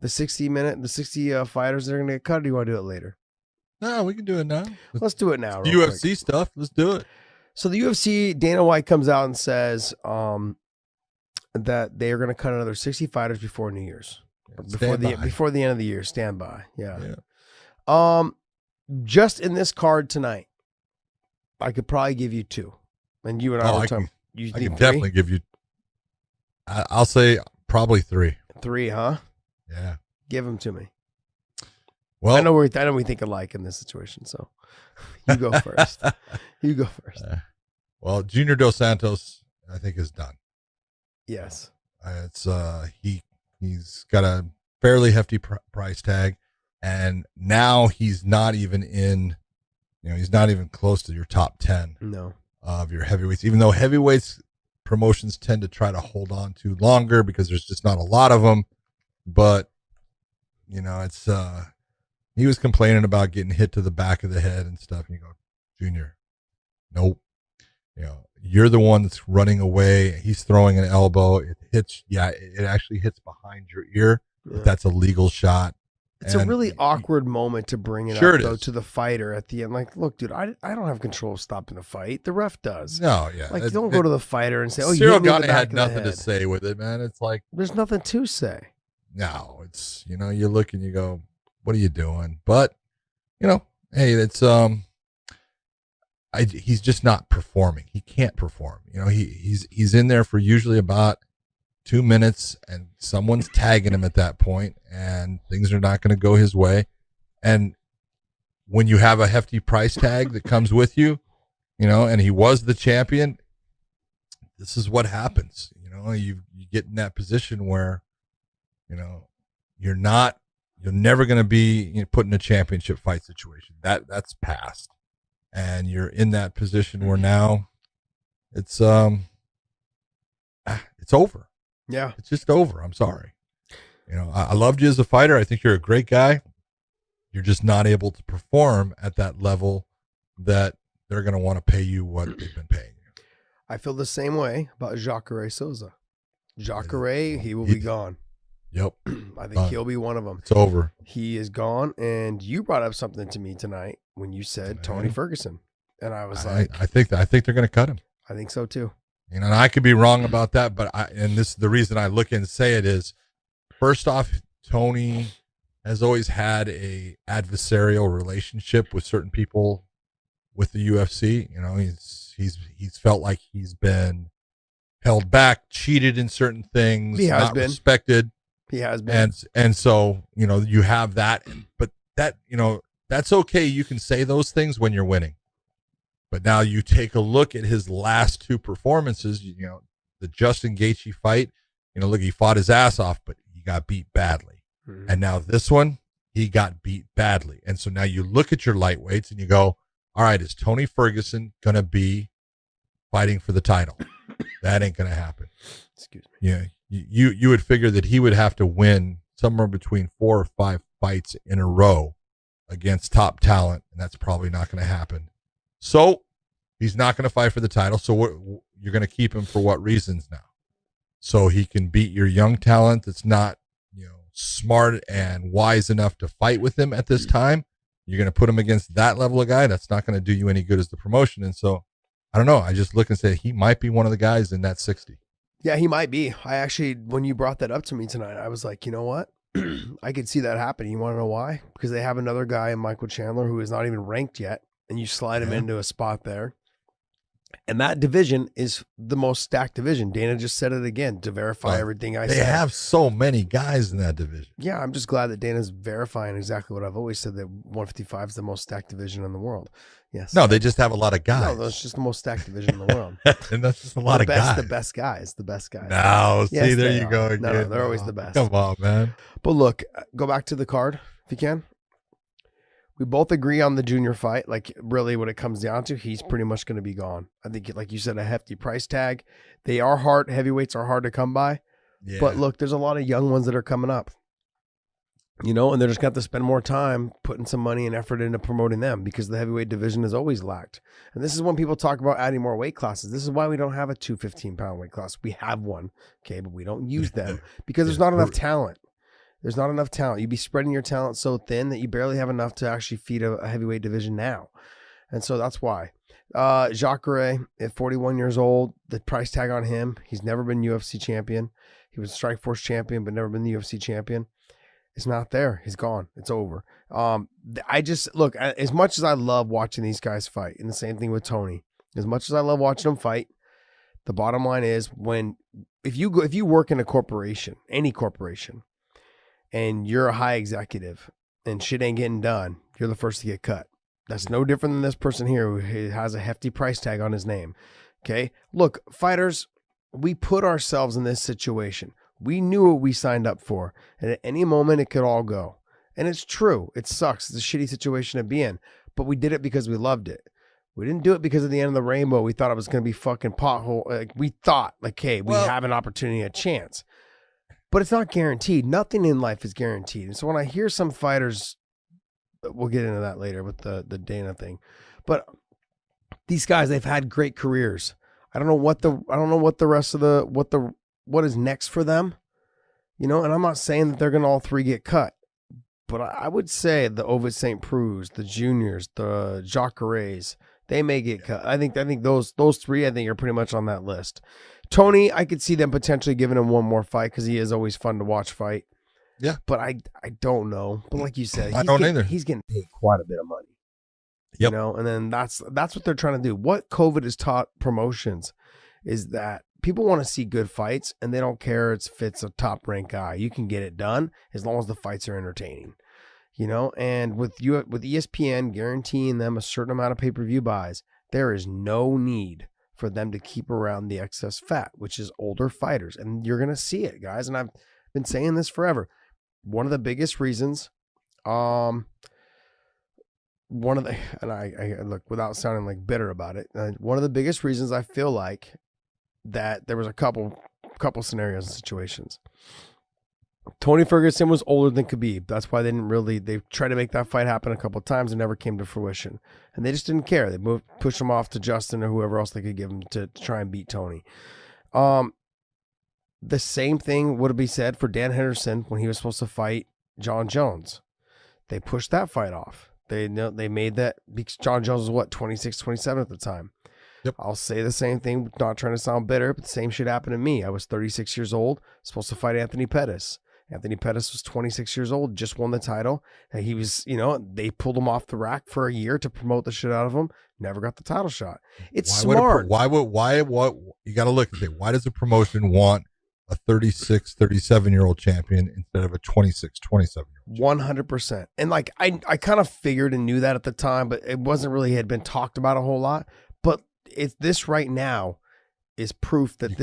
The 60 fighters that are going to get cut, or do you want to do it later? No, we can do it now. Let's do it now. UFC quick. stuff. Let's do it. So the UFC, Dana White comes out and says that they are going to cut another 60 fighters before New Year's. Before the end of the year. Stand by. Yeah. Just in this card tonight, I could probably give you 2. And you and I were talking. I can definitely give you. I'll say probably 3. 3, huh? Yeah. Give them to me. Well, I know we think alike in this situation, so you go first. You go first. Well, Junior Dos Santos, I think, is done. Yes. It's he's got a fairly hefty price tag, and now he's not even in. He's not even close to your top 10. No. Of your heavyweights, even though heavyweights promotions tend to try to hold on to longer because there's just not a lot of them. But it's he was complaining about getting hit to the back of the head and stuff. And you go, Junior, nope. You're the one that's running away. He's throwing an elbow. It hits. Yeah, it actually hits behind your ear. Yeah. But that's a legal shot. It's a really awkward moment to bring it up, though, to the fighter at the end. Like, look, dude, I don't have control of stopping the fight. The ref does. No, yeah. Like, don't go to the fighter and say, oh, Cyril you had nothing to say with it, man. It's like. There's nothing to say. No, it's, you look and you go, what are you doing? But, hey, it's, he's just not performing. He can't perform. He's in there for usually about 2 minutes, and someone's tagging him at that point, and things are not going to go his way. And when you have a hefty price tag that comes with you, and he was the champion, this is what happens. You get in that position where, you're never going to be put in a championship fight situation. That's past, and you're in that position where now it's over. Yeah. It's just over. I'm sorry. I loved you as a fighter. I think you're a great guy. You're just not able to perform at that level that they're going to want to pay you what they've been paying you. I feel the same way about Jacare Souza. Jacare, he will be gone. Yep. I think he'll be one of them. It's over. He is gone. And you brought up something to me tonight when you said Tony Ferguson. And I was like, I think they're going to cut him. I think so too. And I could be wrong about that, but the reason I look and say it is, first off, Tony has always had a adversarial relationship with certain people with the UFC. He's felt like he's been held back, cheated in certain things, not respected. He has been. And so, you have that, but that's okay. You can say those things when you're winning. But now you take a look at his last 2 performances, the Justin Gaethje fight, look, he fought his ass off, but he got beat badly. Mm-hmm. And now this one, he got beat badly. And so now you look at your lightweights and you go, all right, is Tony Ferguson going to be fighting for the title? That ain't going to happen. Excuse me. Yeah. You would figure that he would have to win somewhere between 4 or 5 fights in a row against top talent, and that's probably not going to happen. So he's not going to fight for the title. So you're going to keep him for what reasons now? So he can beat your young talent that's not, smart and wise enough to fight with him at this time. You're going to put him against that level of guy. That's not going to do you any good as the promotion. And so I don't know. I just look and say he might be one of the guys in that 60. Yeah, he might be. I actually, when you brought that up to me tonight, I was like, you know what? I could see that happening. You want to know why? Because they have another guy in Michael Chandler who is not even ranked yet. And you slide him into a spot there. And that division is the most stacked division. Dana just said it again to verify everything I said. They have so many guys in that division. Yeah, I'm just glad that Dana's verifying exactly what I've always said, that 155 is the most stacked division in the world. Yes. No, they just have a lot of guys. No, that's just the most stacked division in the world. And that's just a lot of guys. The best guys. No, yes, see, there you are. go again. No, they're always the best. Come on, man. But look, go back to the card if you can. We both agree on the Junior fight. Like, really, what it comes down to, he's pretty much going to be gone. I think, like you said, a hefty price tag. They are hard. Heavyweights are hard to come by. Yeah. But look, there's a lot of young ones that are coming up. And they're just going to have to spend more time putting some money and effort into promoting them, because the heavyweight division is always lacked. And this is when people talk about adding more weight classes. This is why we don't have a 215-pound weight class. We have one, okay, but we don't use them because there's not enough talent. There's not enough talent. You'd be spreading your talent so thin that you barely have enough to actually feed a heavyweight division now. And so that's why. Jacare, at 41 years old, the price tag on him, he's never been UFC champion. He was Strikeforce champion, but never been the UFC champion. It's not there. He's gone. It's over. I just, look, as much as I love watching these guys fight, and the same thing with Tony, as much as I love watching them fight, the bottom line is if you work in a corporation, any corporation, and you're a high executive and shit ain't getting done, you're the first to get cut. That's no different than this person here who has a hefty price tag on his name. Okay. Look, fighters, we put ourselves in this situation. We knew what we signed up for, and at any moment it could all go. And it's true. It sucks. It's a shitty situation to be in, but we did it because we loved it. We didn't do it because of the end of the rainbow. We thought it was going to be fucking pothole. Like, we thought, like, hey, we have an opportunity, a chance. But it's not guaranteed. Nothing in life is guaranteed. And so when I hear some fighters, we'll get into that later with the Dana thing, but these guys, they've had great careers. I don't know what the rest of what is next for them, and I'm not saying that they're going to all three get cut, but I would say the Ovid St. Preux, the juniors, the Jacares, they may get cut. I think those three, I think, are pretty much on that list. Tony, I could see them potentially giving him one more fight because he is always fun to watch fight. Yeah. But I don't know. But like you said, he's getting paid quite a bit of money. Yep. And then that's what they're trying to do. What COVID has taught promotions is that people want to see good fights, and they don't care if it's a top ranked guy. You can get it done as long as the fights are entertaining. And with ESPN guaranteeing them a certain amount of pay-per-view buys, there is no need for them to keep around the excess fat, which is older fighters. And you're going to see it, guys. And I've been saying this forever. One of the biggest reasons, I look, without sounding like bitter about it, one of the biggest reasons I feel like that there was a couple scenarios and situations. Tony Ferguson was older than Khabib. That's why they tried to make that fight happen a couple of times and never came to fruition. And they just didn't care. They pushed him off to Justin or whoever else they could give him to try and beat Tony. The same thing would be said for Dan Henderson when he was supposed to fight John Jones. They pushed that fight off. They made that because John Jones was 26, 27 at the time. Yep. I'll say the same thing, not trying to sound bitter, but the same shit happened to me. I was 36 years old, supposed to fight Anthony Pettis. Anthony Pettis was 26 years old, just won the title. And he was, they pulled him off the rack for a year to promote the shit out of him. Never got the title shot. It's smart. Why you got to look at it. Why does the promotion want a 36, 37-year-old champion instead of a 26, 27-year-old? 100%. And like, I kind of figured and knew that at the time, but it wasn't really had been talked about a whole lot. But this right now is proof that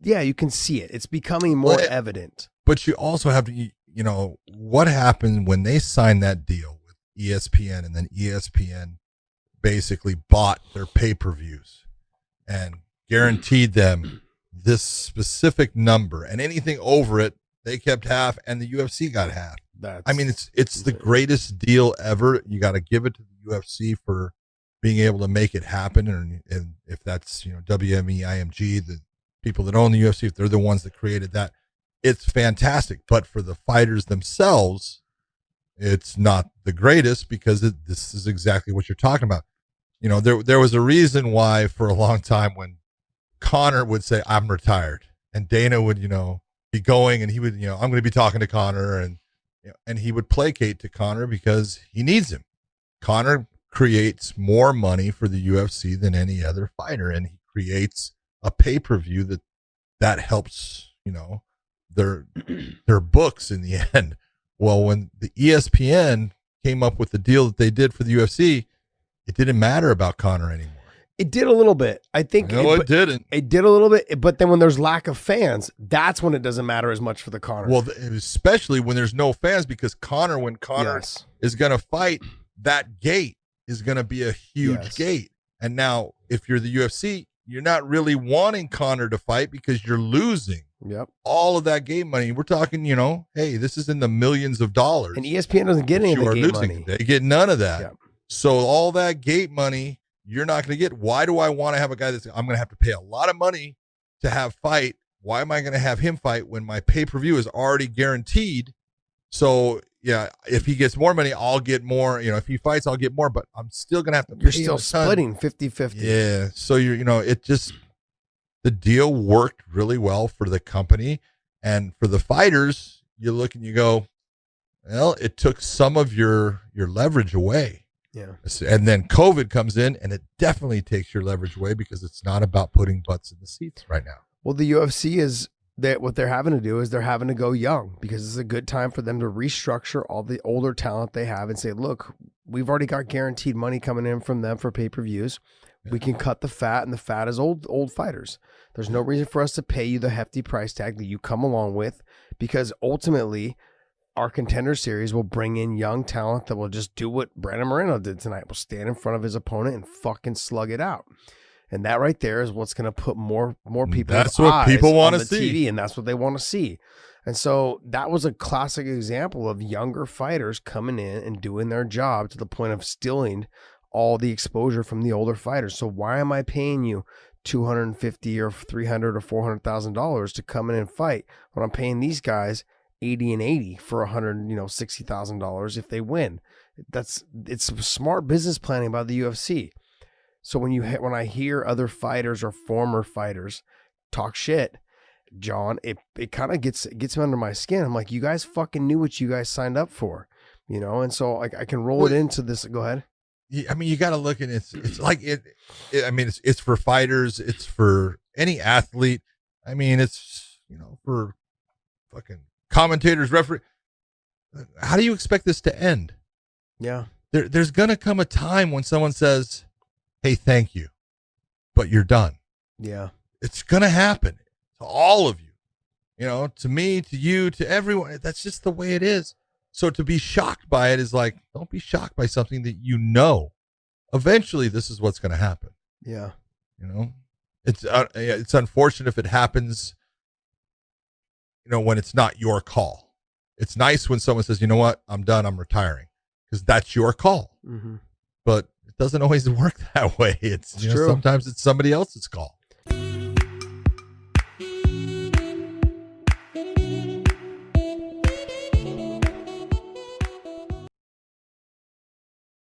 you can see it. It's becoming more evident. But you also have to, what happened when they signed that deal with ESPN, and then ESPN basically bought their pay-per-views and guaranteed them this specific number, and anything over it, they kept half, and the UFC got half. It's the greatest deal ever. You got to give it to the UFC for being able to make it happen. And if that's, WME, IMG, the people that own the UFC, if they're the ones that created that, it's fantastic. But for the fighters themselves, it's not the greatest, because this is exactly what you're talking about. There was a reason why for a long time when Conor would say, I'm retired, and Dana would, be going, and he would, I'm going to be talking to Conor, and he would placate to Conor because he needs him. Conor creates more money for the UFC than any other fighter, and he creates a pay-per-view that helps, their books in the end. Well, when the ESPN came up with the deal that they did for the UFC, it didn't matter about Conor anymore. It did a little bit. I think it didn't. It did a little bit, but then when there's lack of fans, that's when it doesn't matter as much for the Conor. Well, especially when there's no fans, because when Conor is going to fight, that gate is going to be a huge gate. And now, if you're the UFC, you're not really wanting Conor to fight because you're losing. Yep. All of that gate money. We're talking, hey, this is in the millions of dollars. And ESPN doesn't get any of the gate money. They get none of that. Yep. So all that gate money, you're not going to get. Why do I want to have a guy I'm going to have to pay a lot of money to have fight? Why am I going to have him fight when my pay-per-view is already guaranteed So yeah, if he gets more money, I'll get more. You know, if he fights, I'll get more. But I'm still gonna have to. You're pay him still a ton. splitting 50-50. Yeah. So it just the deal worked really well for the company and for the fighters. You look and you go, well, it took some of your leverage away. Yeah. And then COVID comes in, and it definitely takes your leverage away because it's not about putting butts in the seats right now. Well, the UFC is that what they're having to do is they're having to go young because it's a good time for them to restructure all the older talent they have and say, look, we've already got guaranteed money coming in from them for pay-per-views. Yeah. We can cut the fat, and the fat is old fighters. There's no reason for us to pay you the hefty price tag that you come along with, because ultimately our Contender Series will bring in young talent that will just do what Brandon Moreno did tonight. Will stand in front of his opponent and fucking slug it out. And that right there is what's going to put more people. That's what people want to see, TV, and that's what they want to see. And so that was a classic example of younger fighters coming in and doing their job to the point of stealing all the exposure from the older fighters. So why am I paying you $250 or $300 or $400,000 to come in and fight when I'm paying these guys 80 and 80 for $160,000 if they win? It's smart business planning by the UFC. So when I hear other fighters or former fighters talk shit, John, it kind of gets me under my skin. I'm like, you guys fucking knew what you guys signed up for, and so I can roll it into this. Go ahead. I mean, you got to look at it. It's like I mean, it's for fighters. It's for any athlete. I mean, it's, for fucking commentators, referee. How do you expect this to end? Yeah. There's going to come a time when someone says, hey, thank you, but you're done. Yeah. It's going to happen to all of you, to me, to you, to everyone. That's just the way it is. So to be shocked by it is like, don't be shocked by something that eventually this is what's going to happen. Yeah. It's unfortunate if it happens, when it's not your call. It's nice when someone says, you know what, I'm done, I'm retiring, because that's your call. Mm-hmm. But it doesn't always work that way. It's true. Sometimes it's somebody else's call.